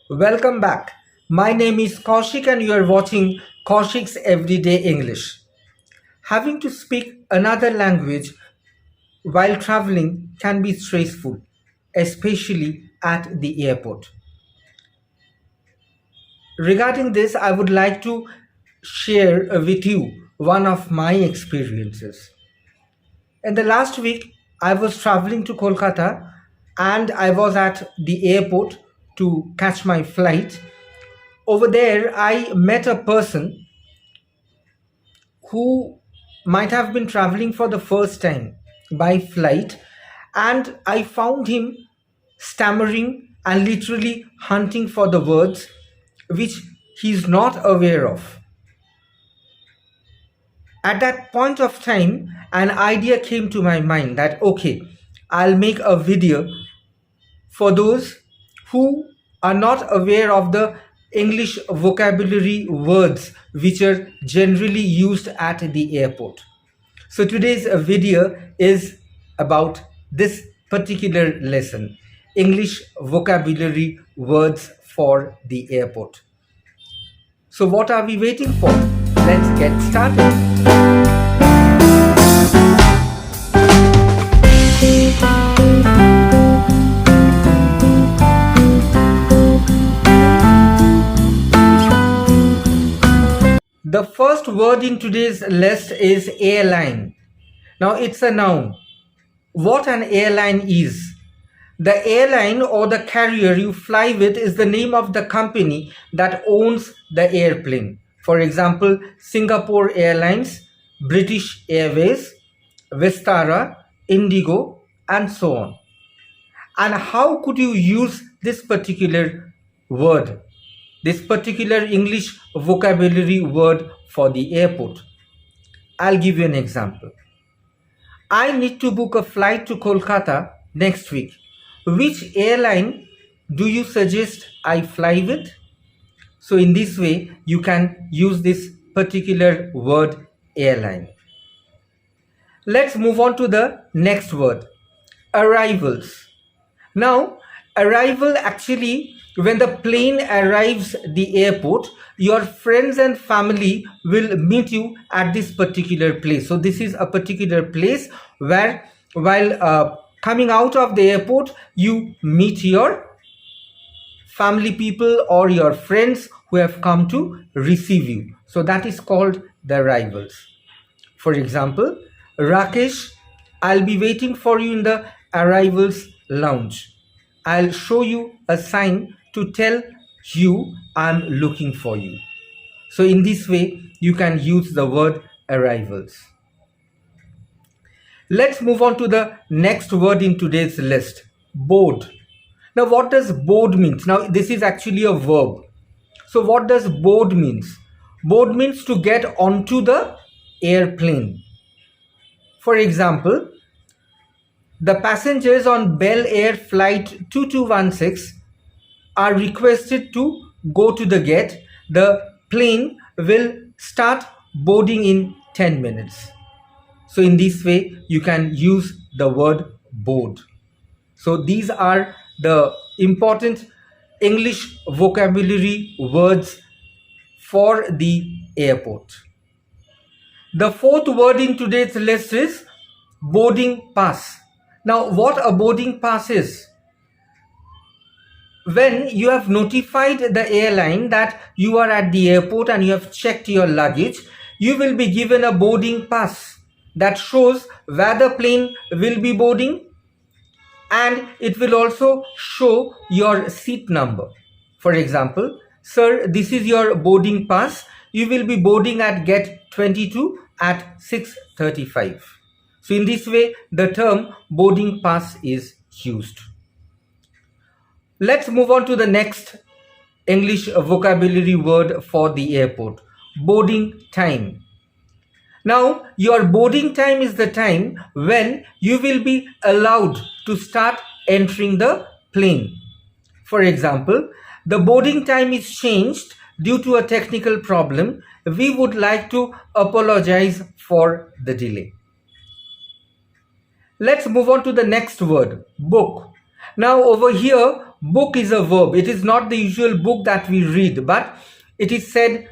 Welcome back. My name is Kaushik and you are watching Kaushik's Everyday English. Having to speak another language while traveling can be stressful, especially at the airport. Regarding this, I would like to share with you one of my experiences. In the last week, I was traveling to Kolkata and I was at the airport to catch my flight. Over there, I met a person who might have been traveling for the first time by flight, and I found him stammering and literally hunting for the words which he's not aware of. At that point of time, an idea came to my mind that okay, I'll make a video for those who are not aware of the English vocabulary words which are generally used at the airport. So today's video is about this particular lesson, English vocabulary words for the airport. So what are we waiting for? Let's get started. The first word in today's list is airline. Now it's a noun. What an airline is. The airline or the carrier you fly with is the name of the company that owns the airplane. For example, Singapore Airlines, British Airways, Vistara, Indigo, and so on. And how could you use this particular word, this particular English vocabulary word for the airport? I'll give you an example. I need to book a flight to Kolkata next week. Which airline do you suggest I fly with? So in this way, you can use this particular word airline. Let's move on to the next word, arrivals. Now, arrival actually, when the plane arrives the airport, your friends and family will meet you at this particular place. So this is a particular place where while coming out of the airport, you meet your family people or your friends who have come to receive you. So that is called the arrivals. For example, Rakesh, I'll be waiting for you in the arrivals lounge. I'll show you a sign to tell you I'm looking for you. So in this way, you can use the word arrivals. Let's move on to the next word in today's list, board. Now, what does board means? Now, this is actually a verb. So what does board means? Board means to get onto the airplane. For example, the passengers on Bel Air flight 2216 are requested to go to the gate. The plane will start boarding in 10 minutes. So in this way, you can use the word board. So these are the important English vocabulary words for the airport. The fourth word in today's list is boarding pass. Now, what a boarding pass is? When you have notified the airline that you are at the airport and you have checked your luggage, you will be given a boarding pass that shows where the plane will be boarding, and it will also show your seat number. For example, sir, this is your boarding pass. You will be boarding at gate 22 at 6:35. So in this way, the term boarding pass is used. Let's move on to the next English vocabulary word for the airport, boarding time. Now, your boarding time is the time when you will be allowed to start entering the plane. For example, the boarding time is changed due to a technical problem. We would like to apologize for the delay. Let's move on to the next word, book. Now over here, book is a verb. It is not the usual book that we read, but it is said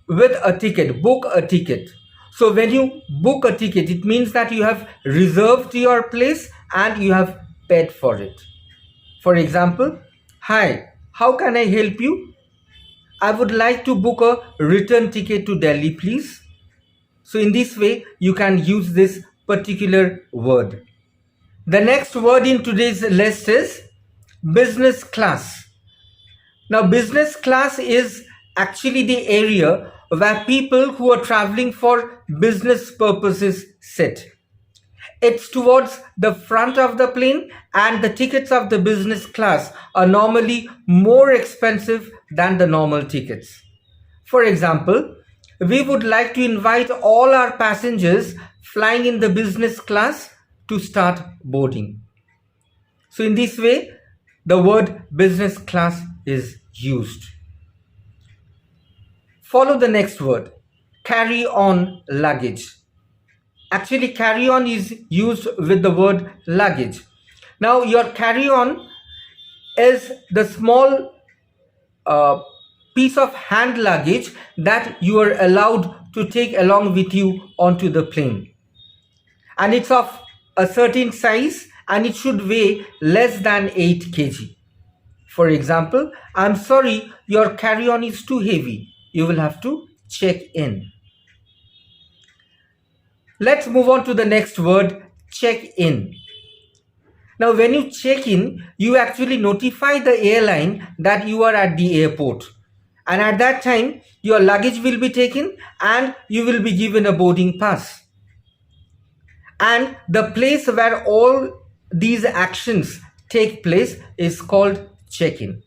with a ticket, book a ticket. So when you book a ticket, it means that you have reserved your place and you have paid for it. For example, hi, how can I help you? I would like to book a return ticket to Delhi, please. So in this way, you can use this particular word. The next word in today's list is business class. Now, business class is actually the area where people who are traveling for business purposes sit. It's towards the front of the plane, and the tickets of the business class are normally more expensive than the normal tickets. For example, we would like to invite all our passengers flying in the business class to start boarding. So in this way, the word business class is used. Follow the next word, carry on luggage. Actually, carry on is used with the word luggage. Now, your carry on is the small piece of hand luggage that you are allowed to take along with you onto the plane. And it's of a certain size and it should weigh less than 8 kg. For example, I'm sorry, your carry on is too heavy. You will have to check in. Let's move on to the next word, check in. Now, when you check in, you actually notify the airline that you are at the airport. And at that time, your luggage will be taken and you will be given a boarding pass. And the place where all these actions take place is called check-in.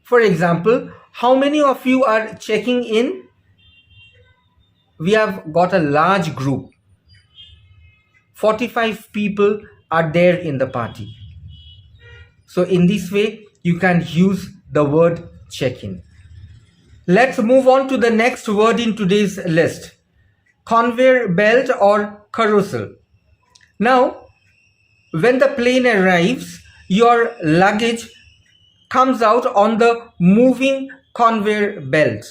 For example, how many of you are checking in? We have got a large group. 45 people are there in the party. So in this way, you can use the word check-in. Let's move on to the next word in today's list. Conveyor belt or carousel. Now, when the plane arrives, your luggage comes out on the moving conveyor belt,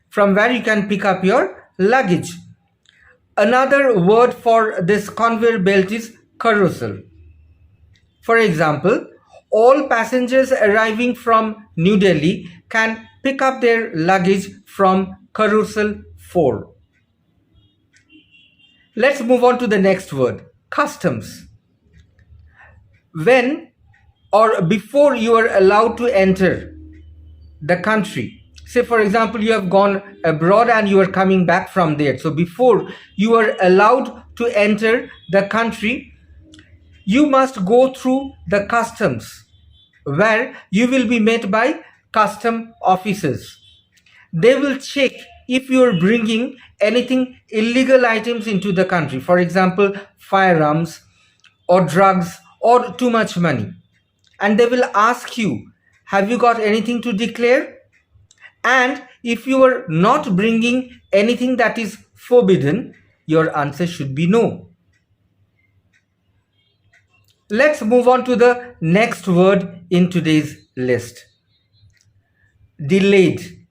from where you can pick up your luggage. Another word for this conveyor belt is carousel. For example, all passengers arriving from New Delhi can pick up their luggage from Carousel 4. Let's move on to the next word, customs. When or before you are allowed to enter the country, say for example, you have gone abroad and you are coming back from there. So before you are allowed to enter the country, you must go through the customs, where you will be met by custom officers. They will check if you are bringing anything illegal items into the country, for example, firearms or drugs or too much money. And they will ask you, have you got anything to declare? And if you are not bringing anything that is forbidden, your answer should be no. Let's move on to the next word in today's list. Delayed.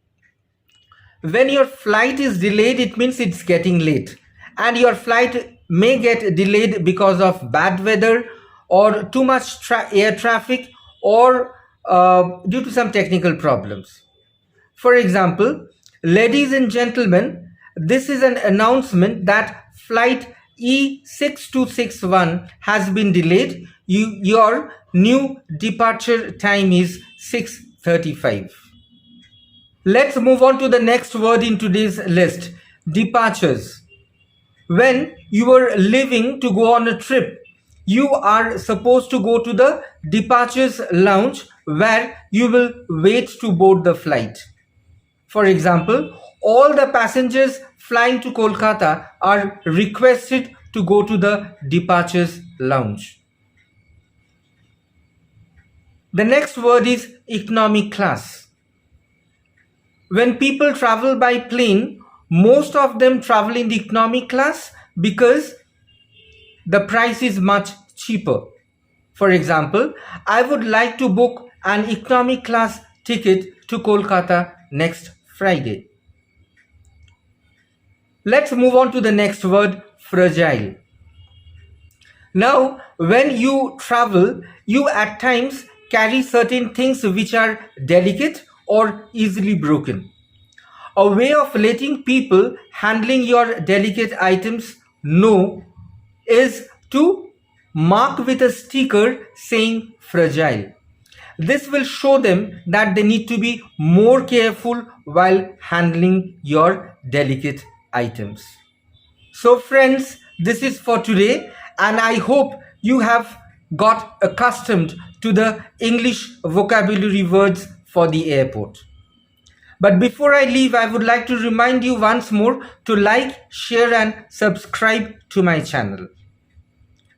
When your flight is delayed, it means it's getting late. And your flight may get delayed because of bad weather or too much air traffic or due to some technical problems. For example, ladies and gentlemen, this is an announcement that flight E6261 has been delayed. Your new departure time is 6:35. Let's move on to the next word in today's list, departures. When you are leaving to go on a trip, you are supposed to go to the departures lounge where you will wait to board the flight. For example, all the passengers flying to Kolkata are requested to go to the departures lounge. The next word is economy class. When people travel by plane, most of them travel in the economy class because the price is much cheaper. For example, I would like to book an economy class ticket to Kolkata next Friday. Let's move on to the next word, fragile. Now, when you travel, you at times carry certain things which are delicate or easily broken. A way of letting people handling your delicate items know is to mark with a sticker saying fragile. This will show them that they need to be more careful while handling your delicate items. So friends, this is for today, and I hope you have got accustomed to the English vocabulary words for the airport. But before I leave, I would like to remind you once more to like, share and subscribe to my channel.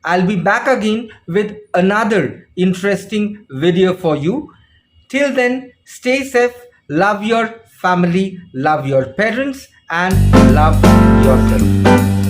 I'll be back again with another interesting video for you. Till then, stay safe, love your family, love your parents and love yourself.